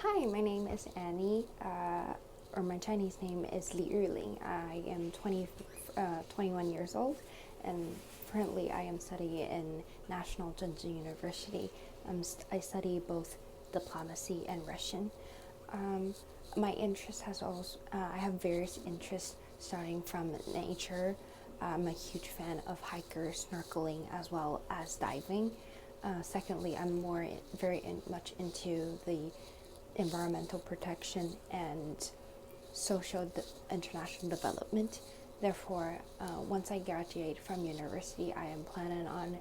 Hi, my name is Annie, or my Chinese name is Li Yuling. I am 21 years old, and currently I am studying in National Zhengzhi University. I study both diplomacy and Russian. Um, my interest has also, I have various interests starting from nature. I'm a huge fan of hikers, snorkeling, as well as diving. Secondly, I'm much into the environmental protection and international development. Therefore, once I graduate from university, I am planning on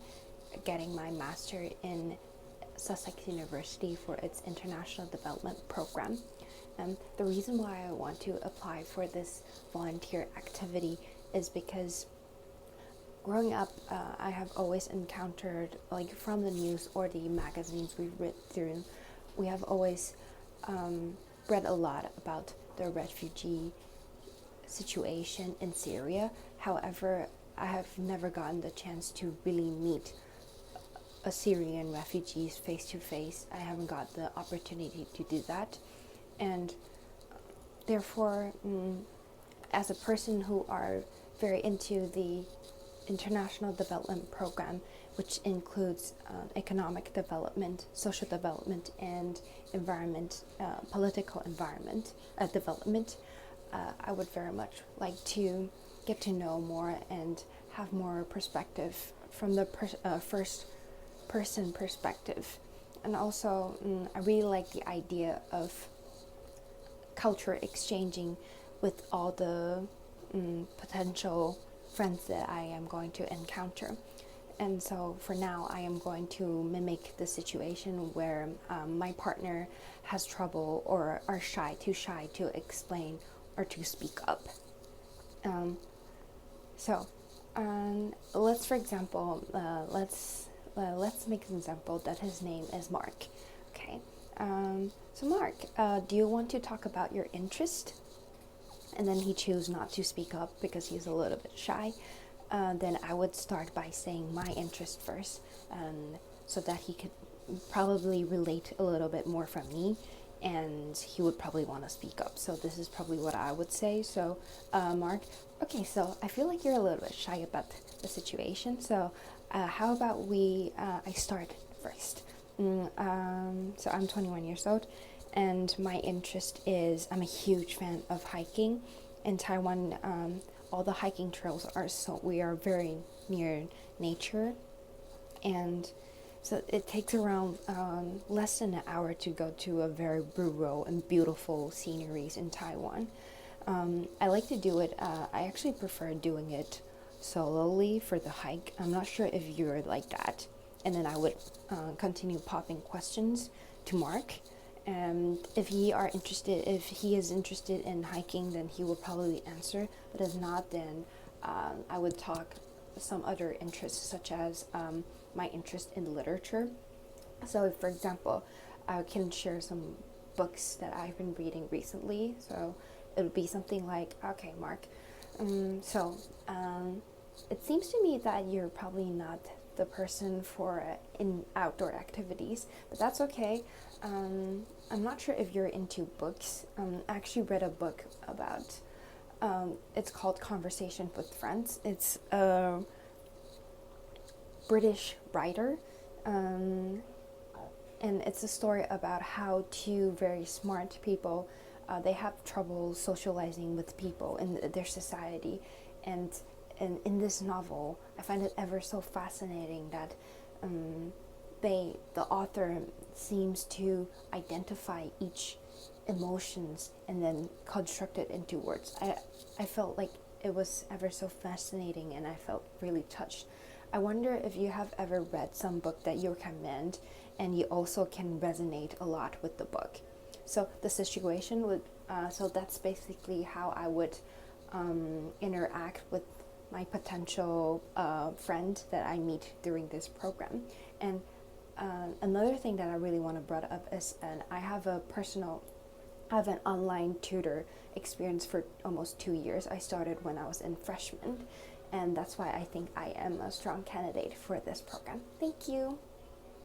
getting my master in Sussex University for its international development program. The reason why I want to apply for this volunteer activity is because growing up, I have always encountered, like from the news or the magazines we've read through, we have always read a lot about the refugee situation in Syria. However, I have never gotten the chance to really meet a Syrian refugees face to face. I haven't got the opportunity to do that, and therefore, as a person who are very into the international development program, which includes economic development, social development, and political environment development, I would very much like to get to know more and have more perspective from the first person perspective. And also, I really like the idea of culture exchanging with all the potential friends that I am going to encounter. And so for now, I am going to mimic the situation where my partner has trouble or are too shy to explain or to speak up. Let's, for example, let's make an example that his name is Mark. Okay. So Mark, do you want to talk about your interest? And then he chose not to speak up because he's a little bit shy. Then I would start by saying my interest first, so that he could probably relate a little bit more from me, and he would probably want to speak up. So this is probably what I would say. So, Mark, okay, so I feel like you're a little bit shy about the situation. So, how about I start first. So I'm 21 years old, and my interest is I'm a huge fan of hiking. In Taiwan, all the hiking trails we are very near nature, and so it takes around less than an hour to go to a very rural and beautiful sceneries in Taiwan. I like to do it. I actually prefer doing it solely for the hike. I'm not sure if you're like that. And then I would continue popping questions to Mark. And if he is interested in hiking, then he will probably answer. But if not, then I would talk some other interests, such as my interest in literature. So, for example, I can share some books that I've been reading recently. So it would be something like, okay, Mark. It seems to me that you're probably not the person for in outdoor activities, but that's okay. I'm not sure if you're into books. I actually read a book about, it's called Conversation with Friends. It's a British writer, and it's a story about how two very smart people, they have trouble socializing with people in their society. And in this novel, I find it ever so fascinating that the author seems to identify each emotions and then construct it into words. I felt like it was ever so fascinating, and I felt really touched. I wonder if you have ever read some book that you recommend and you also can resonate a lot with the book. So the situation would, so that's basically how I would interact with my potential friend that I meet during this program. And another thing that I really want to bring up is, I have an online tutor experience for almost 2 years. I started when I was in freshman, and that's why I think I am a strong candidate for this program. Thank you.